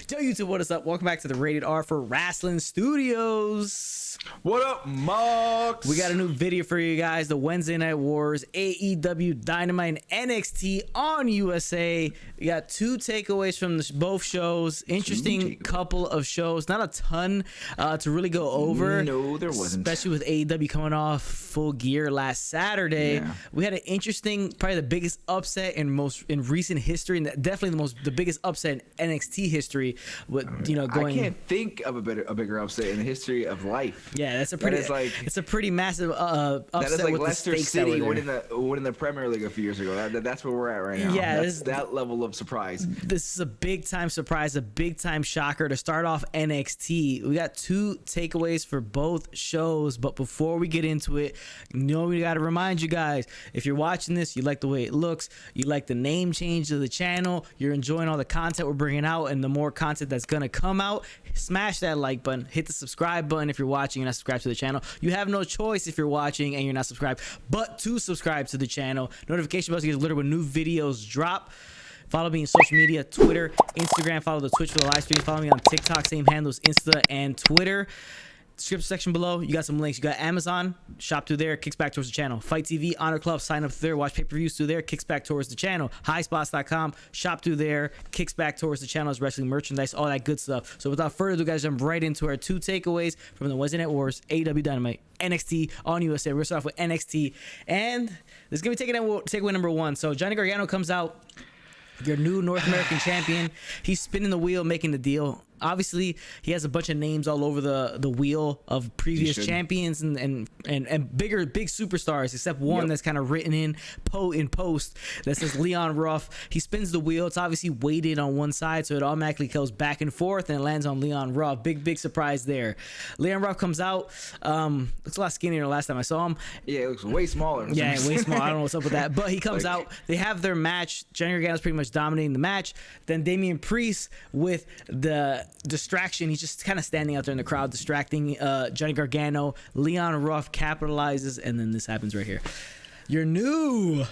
Yo, YouTube, what is up? Welcome back to the Rated R for Wrestling Studios. What up, Mox? We got a new video for you guys. The Wednesday Night Wars, AEW Dynamite, and NXT on USA. We got two takeaways from both shows. Interesting couple of shows. Not a ton to really go over. No, there wasn't. Especially with AEW coming off full gear last Saturday. Yeah. We had an interesting, probably the biggest upset in recent history, and definitely the biggest upset in NXT history. With I can't think of a bigger upset in the history of life. Yeah, it's a pretty massive upset. That is like with Leicester the stakes City winning the Premier League a few years ago. That's where we're at right now. Yeah, that's that level of surprise. This is a big time surprise, a big time shocker to start off NXT. We got two takeaways for both shows, but before we get into it, we got to remind you guys, if you're watching this, you like the way it looks, you like the name change of the channel, you're enjoying all the content we're bringing out, and the more content that's gonna come out, smash that like button, hit the subscribe button if you're watching and not subscribed to the channel. You have no choice if you're watching and you're not subscribed but to subscribe to the channel. Notification bells to get alerted when new videos drop. Follow me on social media, Twitter, Instagram. Follow the Twitch for the live stream. Follow me on TikTok, same handles, Insta and Twitter. Description section below, you got some links. You got Amazon, shop through there, kicks back towards the channel. Fight TV, Honor Club, sign up through there, watch pay-per-views through there, kicks back towards the channel. Highspots.com, shop through there, kicks back towards the channel, wrestling merchandise, all that good stuff. So without further ado, guys, jump right into our two takeaways from the Wednesday Night Wars, AEW Dynamite, NXT on USA. We're going to start off with NXT, and this is going to be takeaway number one. So Johnny Gargano comes out, your new North American champion. He's spinning the wheel, making the deal. Obviously, he has a bunch of names all over the wheel of previous champions and big superstars, except one that's kind of written in post that says Leon Ruff. He spins the wheel. It's obviously weighted on one side, so it automatically goes back and forth, and it lands on Leon Ruff. Big surprise there. Leon Ruff comes out. Looks a lot skinnier than the last time I saw him. Yeah, it looks way smaller. Yeah, way small. I don't know what's up with that. But he comes out. They have their match. Johnny Gargano's pretty much dominating the match. Then Damian Priest with the distraction. He's just kind of standing out there in the crowd, distracting Johnny Gargano. Leon Ruff capitalizes, and then this happens right here. Your new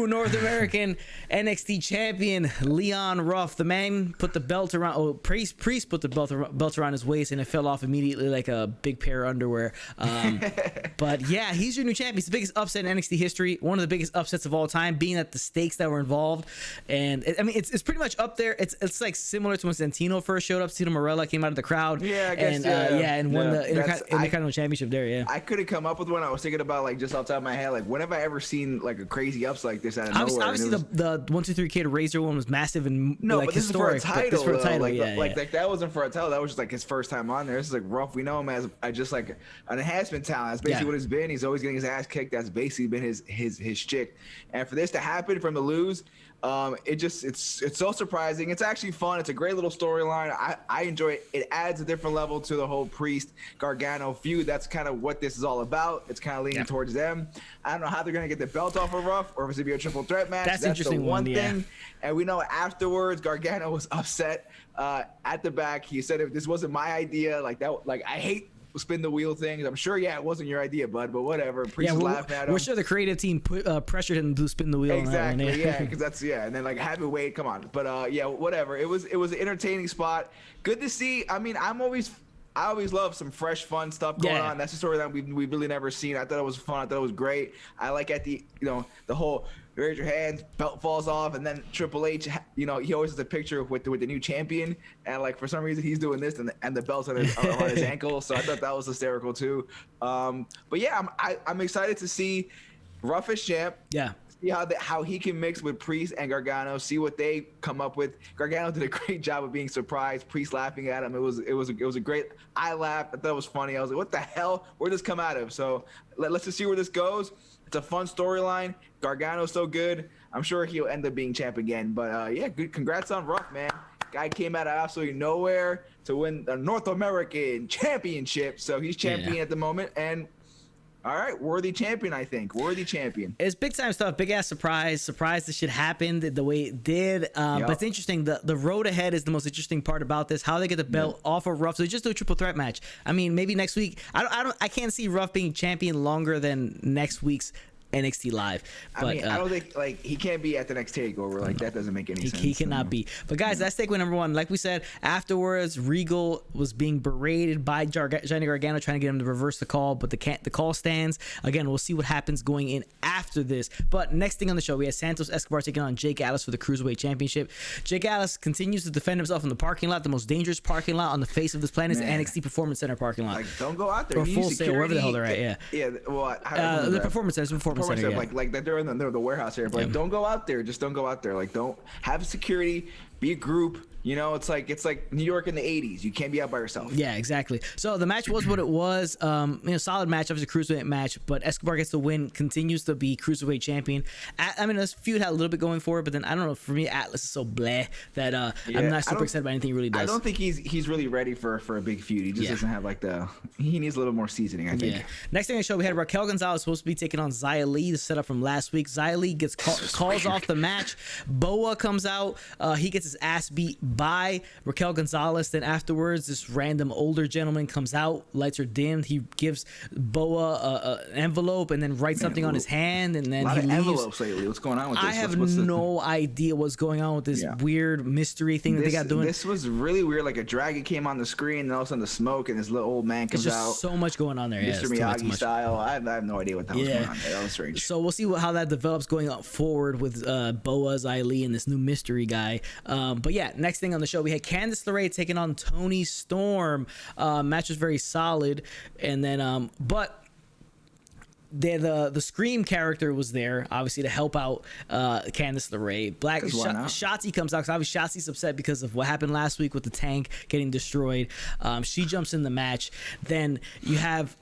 North American NXT champion, Leon Ruff. The man put the belt around. Priest put the belt around his waist, and it fell off immediately like a big pair of underwear. But yeah, he's your new champion. It's the biggest upset in NXT history. One of the biggest upsets of all time, being that the stakes that were involved. And it's pretty much up there. It's like similar to when Santino first showed up. Santino Marella came out of the crowd. Yeah, I guess. And won the Intercontinental Championship there. Yeah, I couldn't come up with one. I was thinking about like just off the top of my head, like when have I ever seen like a crazy ups like this out of nowhere? Obviously, the 1, 2, 3 Kid Razor one was massive and like but historic. This is for a title. Like that wasn't for a title. That was just like his first time on there. This is like Ruff. We know him as just like an enhancement talent. That's basically what it's been. He's always getting his ass kicked. That's basically been his shtick. And for this to happen, from the lose, it's so surprising. It's actually fun. It's a great little storyline. I enjoy it. It adds a different level to the whole Priest Gargano feud. That's kind of what this is all about. It's kind of leaning towards them. I don't know how they're gonna get the belt off of Ruff, or if it's gonna be a triple threat match. That's interesting. The one thing. And we know afterwards, Gargano was upset at the back. He said, "If this wasn't my idea, like that, like I hate spin the wheel things." I'm sure, it wasn't your idea, bud, but whatever. Priest was laughing at him. We're sure the creative team pressured him to spin the wheel. Exactly, because that's and then like have it wait, come on. But whatever. It was an entertaining spot. Good to see. I mean, I always love some fresh, fun stuff going on. That's a story that we've really never seen. I thought it was fun. I thought it was great. I like at the the whole raise your hands, belt falls off, and then Triple H, he always has a picture with the new champion, and like for some reason he's doing this, and the belt's on his ankle. So I thought that was hysterical too. But yeah, I'm excited to see Ruff as champ. Yeah. See how he can mix with Priest and Gargano. See what they come up with. Gargano did a great job of being surprised. Priest laughing at him. It was a great. I laughed. I thought it was funny. I was like, what the hell? Where'd this come out of? So let's just see where this goes. It's a fun storyline. Gargano's so good. I'm sure he'll end up being champ again. But good. Congrats on Ruff, man. Guy came out of absolutely nowhere to win the North American Championship. So he's champion at the moment, and all right, worthy champion, I think. Worthy champion. It's big time stuff. Big ass surprise. Surprised this shit happened the way it did. But it's interesting. The road ahead is the most interesting part about this. How they get the belt off of Ruff. So they just do a triple threat match. I mean, maybe next week. I can't see Ruff being champion longer than next week's NXT Live. But I mean, I don't think like he can't be at the next takeover. Like that doesn't make any sense. He cannot be. But guys, that's takeaway number one. Like we said, afterwards, Regal was being berated by Johnny Gargano, trying to get him to reverse the call, but the call stands. Again, we'll see what happens going in after this. But next thing on the show, we had Santos Escobar taking on Jake Atlas for the Cruiserweight Championship. Jake Atlas continues to defend himself in the parking lot, the most dangerous parking lot on the face of this planet, is the NXT Performance Center parking lot. Like, don't go out there. Or Full Sail, wherever the hell they're at. Yeah. Yeah. Well, the Performance Center. Performance Center. Yeah. Like they're in the warehouse area. But like, don't go out there. Just don't go out there. Like, don't have security. Be a group. You know, it's like New York in the 80s. You can't be out by yourself. Yeah, exactly. So the match was what it was. Solid match. Obviously, cruiserweight match. But Escobar gets the win. Continues to be cruiserweight champion. I mean, this feud had a little bit going for it, but then I don't know. For me, Atlas is so bleh that I'm not super excited about anything he really does. I don't think he's really ready for a big feud. He just doesn't have like he needs a little more seasoning, I think. Yeah. Next thing on the show, we had Raquel Gonzalez supposed to be taking on Xia Li, the setup from last week. Xia Li gets calls off the match. Boa comes out. He gets his ass beat by Raquel Gonzalez. Then afterwards, this random older gentleman comes out, lights are dimmed. He gives Boa an envelope and then writes something on his hand, and then he leaves. Envelopes lately. What's going on with this? I have no idea what's going on with this weird mystery thing that they got doing. This was really weird. Like a dragon came on the screen, and all of a sudden the smoke, and this little old man comes There's out. So much going on there. Mr. Miyagi style. I have no idea what the hell's going on there. That was strange. So we'll see how that develops going forward with Boa, Xia Li, and this new mystery guy. But yeah, next thing on the show, we had Candice LeRae taking on Toni Storm. Match was very solid, and then but the Scream character was there, obviously, to help out Candice LeRae. Shotzi comes out because obviously Shotzi's upset because of what happened last week with the tank getting destroyed. She jumps in the match. Then you have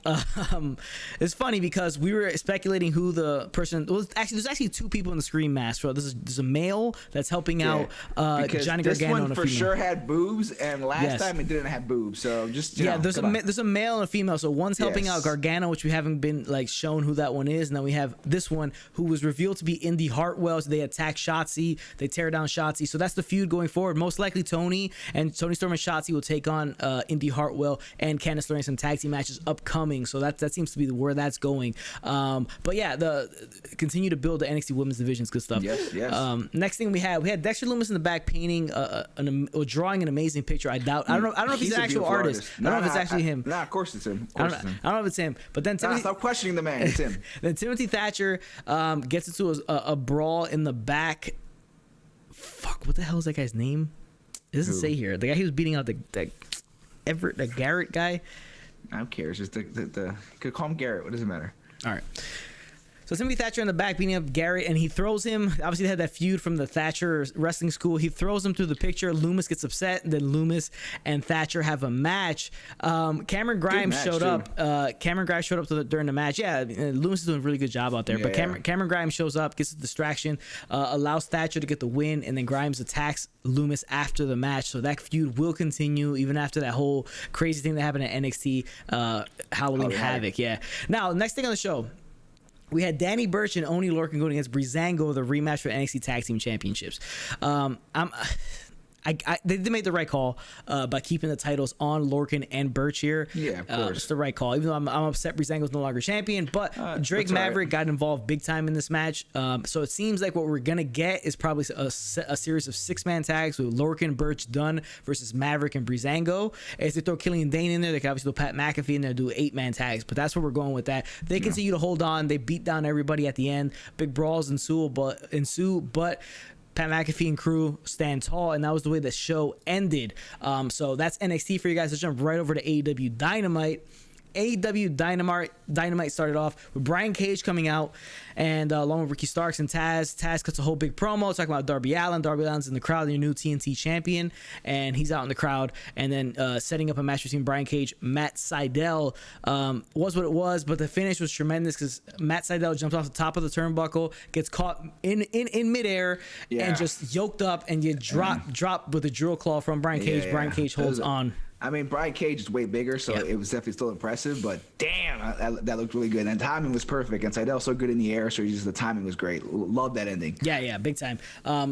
it's funny because we were speculating who the person was. Actually, there's actually two people in the Scream mask. So there's a male that's helping out Johnny Gargano. This one and a for female. Sure had boobs, and last time it didn't have boobs. So just there's a male and a female. So one's helping out Gargano, which we haven't been like shown who that one is, and then we have this one who was revealed to be Indy Hartwell. So they attack Shotzi, they tear down Shotzi. So that's the feud going forward. Most likely Toni Storm and Shotzi will take on Indy Hartwell and Candice LeRae in some tag team matches upcoming. So that seems to be where that's going. But yeah, continue to build the NXT Women's Division's good stuff. Yes. Next thing we had Dexter Lumis in the back painting drawing an amazing picture. I don't know if he's an actual artist. I don't know if it's actually him. Nah, of course it's him. I don't know if it's him. But then stop questioning the man. It's him. Then Timothy Thatcher gets into a brawl in the back. Fuck, what the hell is that guy's name? It doesn't say here. The guy who was beating out the Garrett guy. Who cares? Just could call him Garrett. What does it matter? All right. So Timothy Thatcher in the back beating up Garrett, and he throws him. Obviously, they had that feud from the Thatcher wrestling school. He throws him through the picture. Loomis gets upset, and then Loomis and Thatcher have a match. Cameron Grimes showed up. Cameron Grimes showed up during the match. Yeah, Loomis is doing a really good job out there. But Cameron Grimes shows up, gets a distraction, allows Thatcher to get the win, and then Grimes attacks Loomis after the match. So that feud will continue even after that whole crazy thing that happened at NXT Halloween Havoc. Yeah. Now, next thing on the show, we had Danny Burch and Oney Lorcan going against Breezango, the rematch for NXT Tag Team Championships. They made the right call by keeping the titles on Lorcan and Burch here. Yeah, of course. It's the right call. Even though I'm upset Breezango's no longer champion, but Drake Maverick got involved big time in this match. So it seems like what we're going to get is probably a series of 6-man tags with Lorcan, Burch, Dunn versus Maverick and Breezango. If they throw Killian Dane in there, they can obviously throw Pat McAfee in there, do 8-man tags. But that's where we're going with that. They continue to hold on. They beat down everybody at the end. Big brawls ensue, but Pat McAfee and crew stand tall, and that was the way the show ended. So that's NXT for you guys. Let's jump right over to AEW Dynamite. AEW Dynamite started off with Brian Cage coming out, and along with Ricky Starks and Taz. Taz cuts a whole big promo talking about Darby Allin. Darby Allin's in the crowd, your new TNT champion, and he's out in the crowd. And then setting up a match between Brian Cage, Matt Sydal was what it was, but the finish was tremendous because Matt Sydal jumps off the top of the turnbuckle, gets caught in midair, and just yoked up, and you drop with a drill claw from Brian Cage. Brian Cage holds on. I mean, Brian Cage is way bigger, so it was definitely still impressive. But damn, that looked really good. And the timing was perfect. And Seidel's so good in the air, so just the timing was great. Love that ending. Yeah, big time.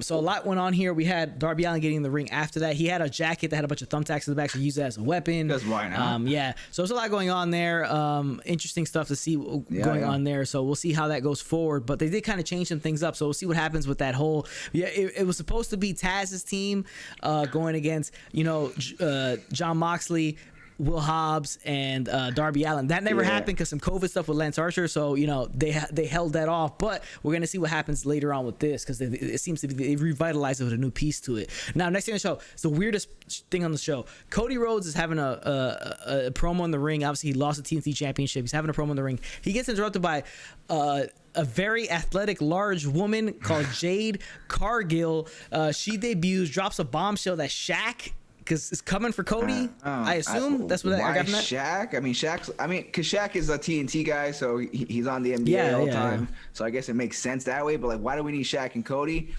So a lot went on here. We had Darby Allin getting in the ring after that. He had a jacket that had a bunch of thumbtacks in the back, so he used that as a weapon. That's why not. Yeah, so there's a lot going on there. Interesting stuff to see going on there. So we'll see how that goes forward. But they did kind of change some things up, so we'll see what happens with that whole. Yeah, it was supposed to be Taz's team going against John Moxley, Will Hobbs, and Darby Allin. That never happened because some COVID stuff with Lance Archer, so they held that off. But we're gonna see what happens later on with this, because it seems to be they revitalized it with a new piece to it. Now, next thing on the show, it's the weirdest thing on the show. Cody Rhodes is having a promo in the ring. Obviously, he lost the TNT Championship. He's having a promo in the ring. He gets interrupted by a very athletic, large woman called Jade Cargill. She debuts, drops a bombshell that Shaq, because it's coming for Cody. I assume that's what I got from that. Shaq? Because Shaq is a TNT guy, so he's on the NBA all the time. Yeah. So I guess it makes sense that way. But like, why do we need Shaq and Cody?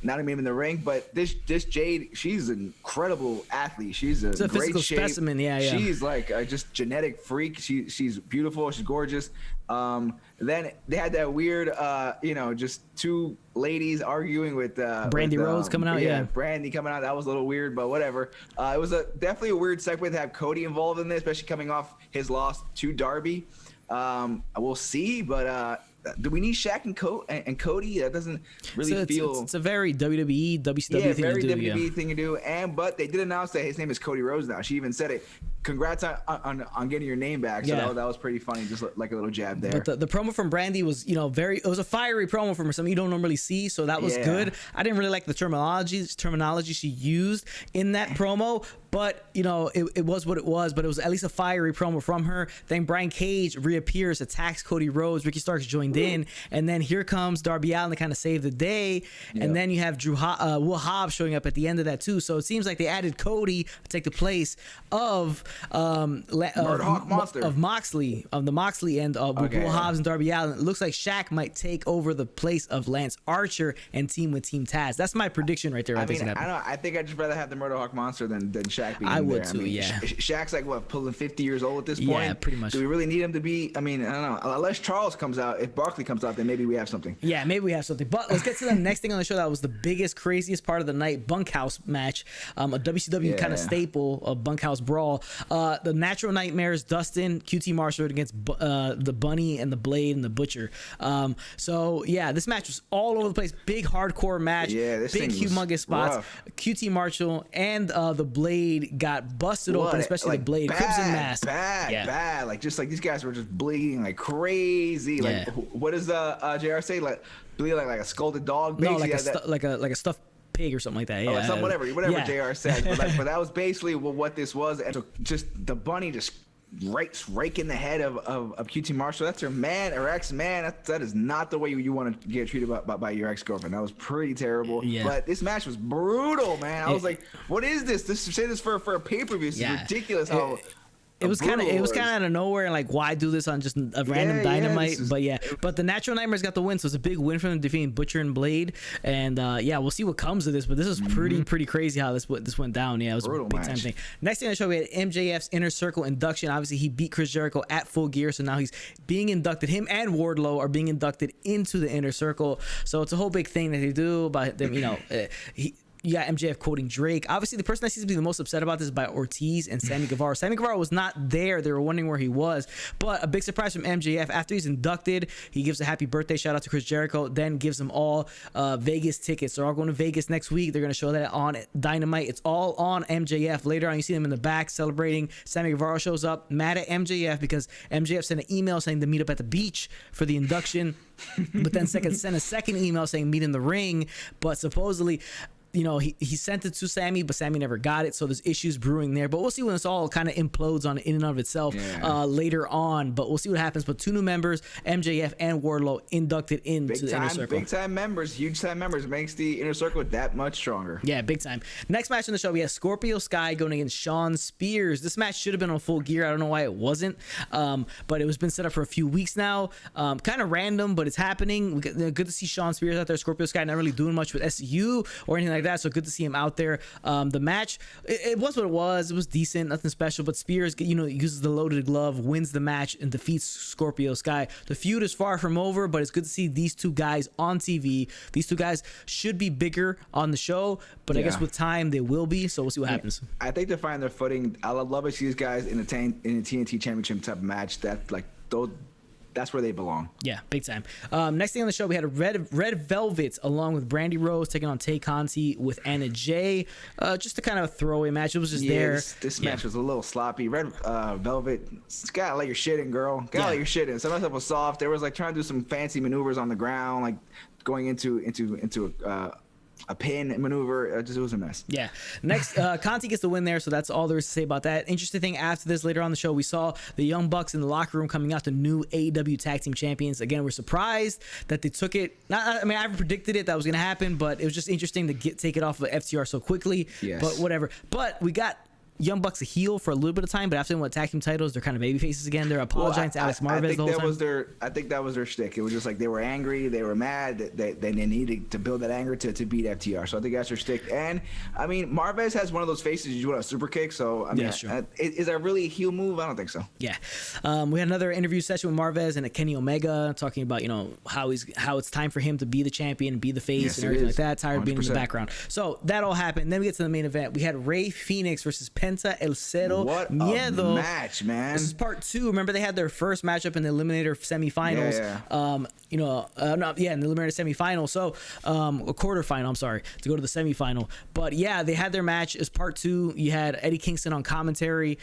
Not even in the ring, but this Jade, she's an incredible athlete. She's a great physical shape. Specimen. Yeah. She's like a just genetic freak. She's beautiful. She's gorgeous. Then they had that weird, just two ladies arguing with Brandy Rhodes coming out. Yeah, Brandy coming out. That was a little weird, but whatever. It was definitely a weird segue to have Cody involved in this, especially coming off his loss to Darby. We'll see, but do we need Shaq and Cody? That doesn't really feel. It's a very WWE, WCW thing very to do. WWE thing to do. But they did announce that his name is Cody Rhodes now. She even said it. Congrats on getting your name back. So that was pretty funny, just like a little jab there. But the promo from Brandy was, it was a fiery promo from her, something you don't normally see. So that was good. I didn't really like the terminology she used in that promo, but it was what it was. But it was at least a fiery promo from her. Then Brian Cage reappears, attacks Cody Rhodes. Ricky Starks joined in, and then here comes Darby Allin to kind of save the day. And then you have Will Hobbs showing up at the end of that too. So it seems like they added Cody to take the place of Moxley, of the Moxley end of Will Hobbs and Darby Allin. It looks like Shaq might take over the place of Lance Archer and team with Team Taz. That's my prediction right there. I think I'd just rather have the Murder Hawk Monster than Shaq being I would there. too. Shaq's like pulling 50 years old at this point. Yeah, pretty much. Do we really need him to be? I don't know. Unless Charles comes out, if Barkley comes out, then maybe we have something. Yeah, maybe we have something. But let's get to the next thing on the show. That was the biggest, craziest part of the night: bunkhouse match, a WCW kind of staple, a bunkhouse brawl. The Natural Nightmares, Dustin, QT Marshall against the Bunny and the Blade and the Butcher. This match was all over the place. Big hardcore match. Yeah, this big humongous spots. Rough. QT Marshall and the Blade got busted open, especially the Blade. Crimson Mask. Bad. Like these guys were just bleeding like crazy. Like what does JR say? Like bleeding like a scalded dog. Basically. No, like a stuffed pig or something like that. Yeah, whatever JR said. But that was basically what this was. And so just the Bunny just raking the head of QT Marshall. That's her man, her ex-man. That is not the way you want to get treated by your ex-girlfriend. That was pretty terrible. Yeah. But this match was brutal, man. I was like, what is this? Say this for a pay-per-view. This is ridiculous how... It was kind of out of nowhere, and like, why do this on just a random Dynamite? But the Natural Nightmares got the win, so it's a big win for them, defeating Butcher and Blade. And we'll see what comes of this. But this is pretty crazy how this went down. Yeah, it was brutal a big time thing. Next thing on the show, we had MJF's Inner Circle induction. Obviously, he beat Chris Jericho at Full Gear, so now he's being inducted. Him and Wardlow are being inducted into the Inner Circle. So it's a whole big thing that they do about them. You got MJF quoting Drake. Obviously, the person that seems to be the most upset about this is by Ortiz and Sammy Guevara. Sammy Guevara was not there. They were wondering where he was. But a big surprise from MJF. After he's inducted, he gives a happy birthday shout out to Chris Jericho, then gives them all Vegas tickets. They're all going to Vegas next week. They're going to show that on Dynamite. It's all on MJF. Later on, you see them in the back celebrating. Sammy Guevara shows up mad at MJF because MJF sent an email saying to meet up at the beach for the induction. But then sent a second email saying meet in the ring. But supposedly... he sent it to Sammy, but Sammy never got it, so there's issues brewing there. But we'll see when this all kind of implodes on in and of itself later on. But we'll see what happens. But two new members, MJF and Wardlow, inducted into the Inner Circle. Big time members, huge time members, makes the Inner Circle that much stronger. Yeah, big time. Next match on the show, we have Scorpio Sky going against Shawn Spears. This match should have been on Full Gear. I don't know why it wasn't, but it was been set up for a few weeks now. Kind of random, but it's happening. Good to see Shawn Spears out there. Scorpio Sky not really doing much with SU or anything like like that. So good to see him out there. The match, it was what it was. It was decent, nothing special. But Spears, uses the loaded glove, wins the match, and defeats Scorpio Sky. The feud is far from over, but it's good to see these two guys on TV. These two guys should be bigger on the show, but I guess with time they will be. So we'll see what happens. I think they're finding their footing. I love to see these guys in a TNT Championship type of match. That's where they belong. Yeah, big time. Next thing on the show, we had a Red Velvet along with Brandy Rose taking on Tay Conti with Anna Jay. Just a kind of throwaway match. It was just there. This match was a little sloppy. Red Velvet, gotta let your shit in, girl. Gotta let your shit in. Some of the stuff was soft. They was like trying to do some fancy maneuvers on the ground, like going into a pin maneuver. It was a mess. Yeah. Next, Conti gets the win there, so that's all there is to say about that. Interesting thing after this, later on the show, we saw the Young Bucks in the locker room coming out, the new AEW Tag Team Champions. Again, we're surprised that they took it. I predicted it that was going to happen, but it was just interesting to take it off of FTR so quickly. Yes. But whatever. But we got Young Bucks a heel for a little bit of time, but after they won tag team titles, they're kind of baby faces again. They're apologizing to Alex Marvez the whole time. I think that was their shtick. It was just like they were angry, they were mad, they needed to build that anger to beat FTR. So I think that's their shtick. And I mean, Marvez has one of those faces you want a super kick. So I mean, is that really a heel move? I don't think so. Yeah, we had another interview session with Marvez and Kenny Omega talking about how it's time for him to be the champion and be the face and everything like that. Tired of being in the background. So that all happened. Then we get to the main event. We had Rey Fénix versus Penta El Cero Miedo. A match, man. This is part 2. Remember, they had their first matchup in the Eliminator semifinals. In the Eliminator semifinal. So, a quarterfinal, I'm sorry, to go to the semifinal. But yeah, they had their match as part 2. You had Eddie Kingston on commentary.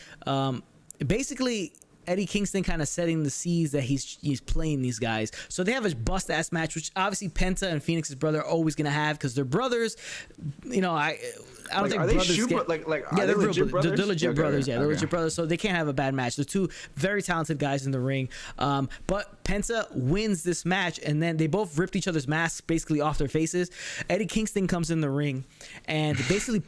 Basically, Eddie Kingston kind of setting the seeds that he's playing these guys. So they have a bust ass match, which obviously Penta and Phoenix's brother are always gonna have because they're brothers. I don't think brothers they're legit brothers. They're legit brothers. Yeah, they're legit brothers. So they can't have a bad match. They're two very talented guys in the ring. But Penta wins this match, and then they both ripped each other's masks basically off their faces. Eddie Kingston comes in the ring and basically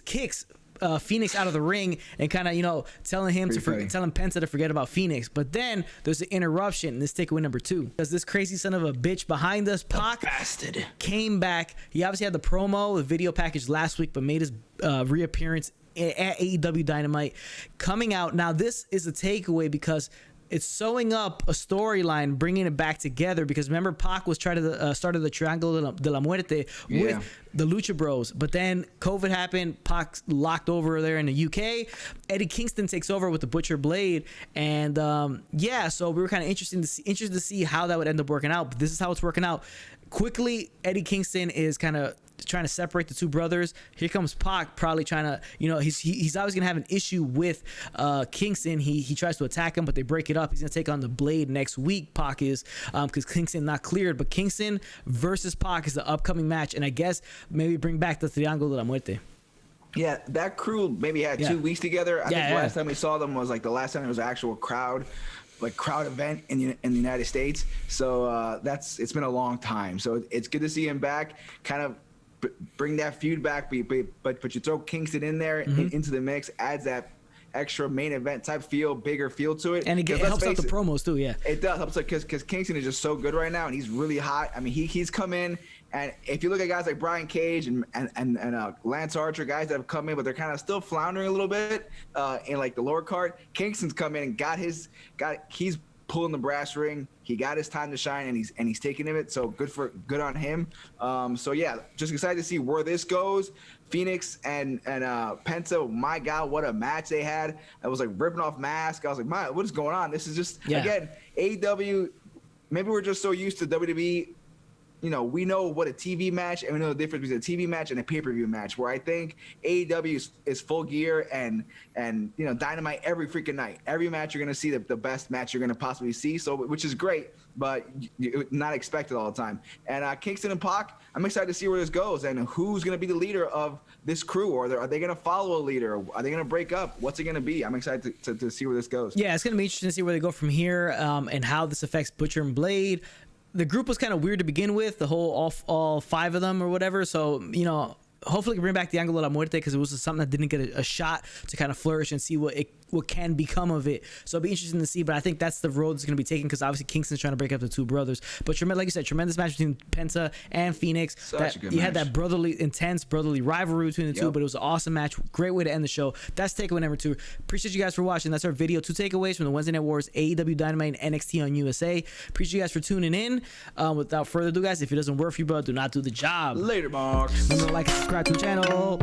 kicks Fénix out of the ring and kind of telling Penta to forget about Fénix. But then there's an interruption, and this takeaway number 2, because this crazy son of a bitch behind us, Pac, bastard, came back. He obviously had the promo, the video package last week, but made his reappearance at AEW Dynamite, coming out. Now this is a takeaway because it's sewing up a storyline, bringing it back together. Because remember, Pac was trying to started the Triángulo de la Muerte with the Lucha Bros, but then COVID happened. Pac locked over there in the UK. Eddie Kingston takes over with the Butcher Blade, and so we were kind of interested to see how that would end up working out. But this is how it's working out. Quickly, Eddie Kingston is kind of trying to separate the two brothers. Here comes Pac, probably trying to, he's always gonna have an issue with Kingston. He tries to attack him, but they break it up. He's gonna take on the Blade next week. Pac is because Kingston not cleared, but Kingston versus Pac is the upcoming match, and I guess maybe bring back the Triángulo de la Muerte. Yeah, that crew maybe had 2 weeks together. I think the last time we saw them was the last time it was an actual crowd event in the United States. So it's been a long time. So it's good to see him back. Kind of bring that feud back, but you throw Kingston in there into the mix, adds that extra main event type bigger feel to it, and it helps out the promos too. Yeah, it does helps because Kingston is just so good right now, and he's really hot. I mean, he's come in, and if you look at guys like Brian Cage and Lance Archer, guys that have come in, but they're kind of still floundering a little bit in the lower card. Kingston's come in and he's pulling the brass ring. He got his time to shine, and he's taking it. So good on him. So yeah, just excited to see where this goes. Fénix and Penta, my God, what a match they had. I was ripping off masks. I was like, what is going on? This is just again AEW. Maybe we're just so used to WWE. We know what a TV match, and we know the difference between a TV match and a pay-per-view match, where I think AEW is full gear and Dynamite every freaking night. Every match you're going to see the best match you're going to possibly see, so which is great, but not expected all the time. And Kingston and Pac, I'm excited to see where this goes and who's going to be the leader of this crew, or are they going to follow a leader? Are they going to break up? What's it going to be? I'm excited to see where this goes. Yeah, it's going to be interesting to see where they go from here and how this affects Butcher and Blade. The group was kind of weird to begin with, the whole all 5 of them or whatever. So, hopefully bring back the Angle de la Muerte, because it was something that didn't get a shot to kind of flourish and see what can become of it. So it'll be interesting to see, but I think that's the road it's going to be taken, because obviously Kingston's trying to break up the two brothers. But like you said, tremendous match between Penta and Phoenix. Such a good you match. had that intense brotherly rivalry between the two, Yep. but it was an awesome match. Great way to end the show. That's takeaway number 2. Appreciate you guys for watching. That's our video. 2 takeaways from the Wednesday Night Wars, AEW Dynamite, and NXT on USA. Appreciate you guys for tuning in. Without further ado, guys, if it doesn't work for you, bro, do not do the job. Later, Marks. Remember to like and subscribe to the channel.